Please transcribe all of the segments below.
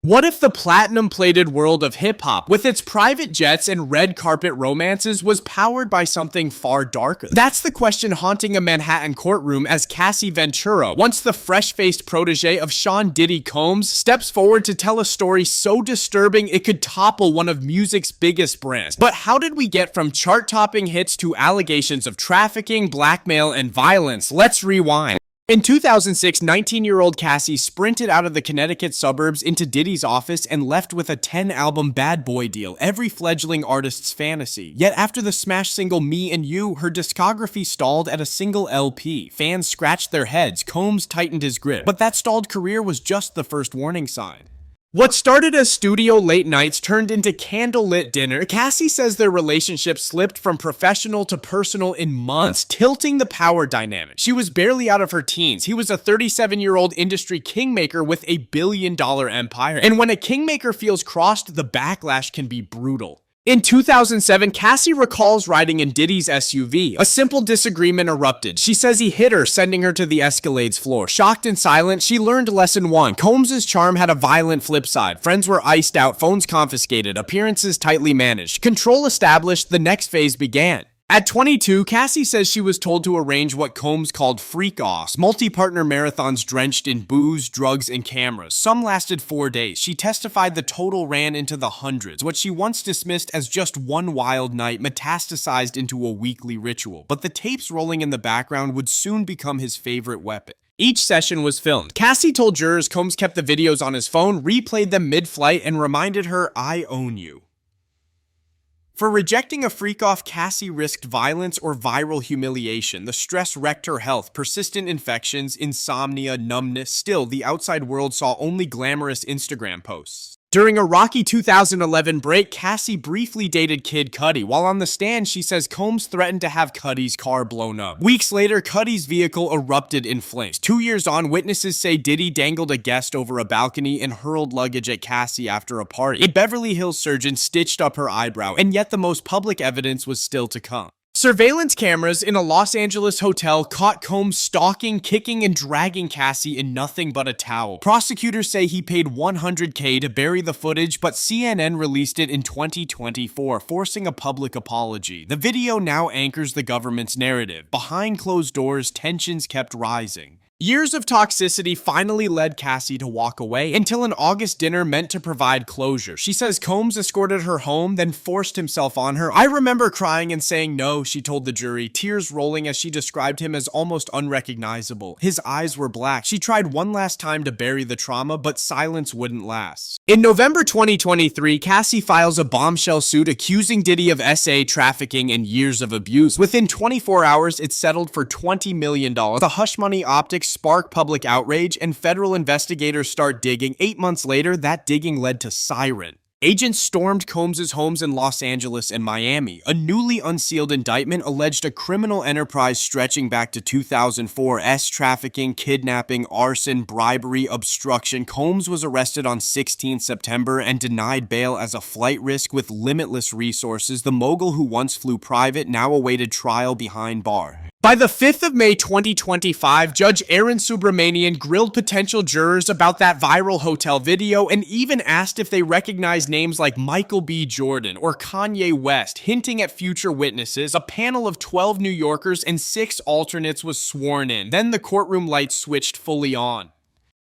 What if the platinum-plated world of hip-hop, with its private jets and red carpet romances, was powered by something far darker? That's the question haunting a Manhattan courtroom as Cassie Ventura, once the fresh-faced protege of Sean Diddy Combs, steps forward to tell a story so disturbing it could topple one of music's biggest brands. But how did we get from chart-topping hits to allegations of trafficking, blackmail, and violence? Let's rewind. In 2006, 19-year-old Cassie sprinted out of the Connecticut suburbs into Diddy's office and left with a 10-album bad boy deal, every fledgling artist's fantasy. Yet after the smash single Me and You, her discography stalled at a single LP. Fans scratched their heads, Combs tightened his grip. But that stalled career was just the first warning sign. What started as studio late nights turned into candlelit dinner. Cassie says their relationship slipped from professional to personal in months, tilting the power dynamic. She was barely out of her teens. He was a 37-year-old industry kingmaker with a billion-dollar empire. And when a kingmaker feels crossed, the backlash can be brutal. In 2007, Cassie recalls riding in Diddy's SUV. A simple disagreement erupted. She says he hit her, sending her to the Escalade's floor. Shocked and silent, she learned lesson one. Combs' charm had a violent flip side. Friends were iced out, phones confiscated, appearances tightly managed. Control established, the next phase began. At 22, Cassie says she was told to arrange what Combs called freak-offs, multi-partner marathons drenched in booze, drugs, and cameras. Some lasted 4 days. She testified the total ran into the hundreds. What she once dismissed as just one wild night metastasized into a weekly ritual. But the tapes rolling in the background would soon become his favorite weapon. Each session was filmed. Cassie told jurors Combs kept the videos on his phone, replayed them mid-flight, and reminded her, "I own you." For rejecting a freak-off, Cassie risked violence or viral humiliation. The stress wrecked her health, persistent infections, insomnia, numbness. Still, the outside world saw only glamorous Instagram posts. During a rocky 2011 break, Cassie briefly dated Kid Cudi. While on the stand, she says Combs threatened to have Cudi's car blown up. Weeks later, Cudi's vehicle erupted in flames. 2 years on, witnesses say Diddy dangled a guest over a balcony and hurled luggage at Cassie after a party. A Beverly Hills surgeon stitched up her eyebrow, and yet the most public evidence was still to come. Surveillance cameras in a Los Angeles hotel caught Combs stalking, kicking, and dragging Cassie in nothing but a towel. Prosecutors say he paid $100K to bury the footage, but CNN released it in 2024, forcing a public apology. The video now anchors the government's narrative. Behind closed doors, tensions kept rising. Years of toxicity finally led Cassie to walk away until an August dinner meant to provide closure. She says Combs escorted her home, then forced himself on her. "I remember crying and saying no," she told the jury, tears rolling as she described him as almost unrecognizable. His eyes were black. She tried one last time to bury the trauma, but silence wouldn't last. In November 2023, Cassie files a bombshell suit accusing Diddy of SA, trafficking, and years of abuse. Within 24 hours, it settled for $20 million. The hush money optics spark public outrage, and federal investigators start digging. 8 months later, that digging led to Siren. Agents stormed Combs' homes in Los Angeles and Miami. A newly unsealed indictment alleged a criminal enterprise stretching back to 2004, trafficking, kidnapping, arson, bribery, obstruction. Combs was arrested on 16 September and denied bail as a flight risk with limitless resources. The mogul who once flew private now awaited trial behind bar. By the 5th of May 2025, Judge Aaron Subramanian grilled potential jurors about that viral hotel video and even asked if they recognized names like Michael B. Jordan or Kanye West, hinting at future witnesses. A panel of 12 New Yorkers and 6 alternates was sworn in. Then the courtroom lights switched fully on.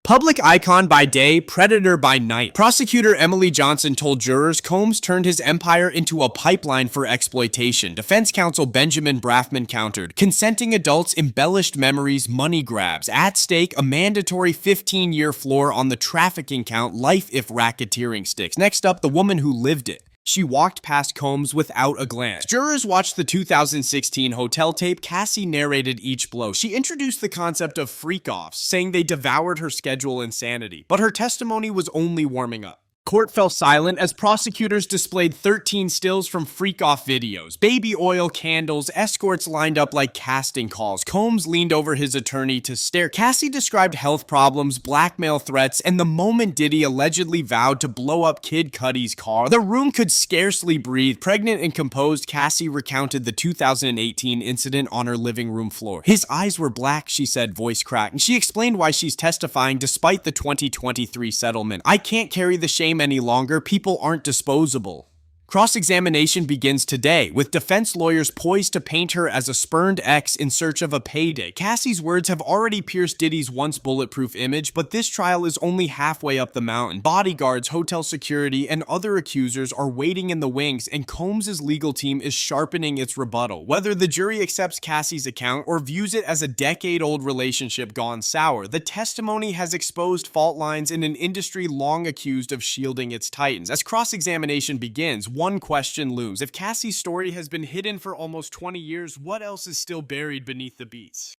Public icon by day, predator by night. Prosecutor Emily Johnson told jurors Combs turned his empire into a pipeline for exploitation. Defense counsel Benjamin Brafman countered. Consenting adults, embellished memories, money grabs. At stake, a mandatory 15-year floor on the trafficking count, life if racketeering sticks. Next up, the woman who lived it. She walked past Combs without a glance. Jurors watched the 2016 hotel tape. Cassie narrated each blow. She introduced the concept of freak-offs, saying they devoured her schedule and sanity. But her testimony was only warming up. Court fell silent as prosecutors displayed 13 stills from freak-off videos. Baby oil, candles, escorts lined up like casting calls. Combs leaned over his attorney to stare. Cassie described health problems, blackmail threats, and the moment Diddy allegedly vowed to blow up Kid Cudi's car. The room could scarcely breathe. Pregnant and composed, Cassie recounted the 2018 incident on her living room floor. His eyes were black, she said, voice cracked, and she explained why she's testifying despite the 2023 settlement. I can't carry the shame any longer. People aren't disposable. Cross-examination begins today, with defense lawyers poised to paint her as a spurned ex in search of a payday. Cassie's words have already pierced Diddy's once bulletproof image, but this trial is only halfway up the mountain. Bodyguards, hotel security, and other accusers are waiting in the wings, and Combs' legal team is sharpening its rebuttal. Whether the jury accepts Cassie's account or views it as a decade-old relationship gone sour, the testimony has exposed fault lines in an industry long accused of shielding its titans. As cross-examination begins, one question looms. If Cassie's story has been hidden for almost 20 years, what else is still buried beneath the beats?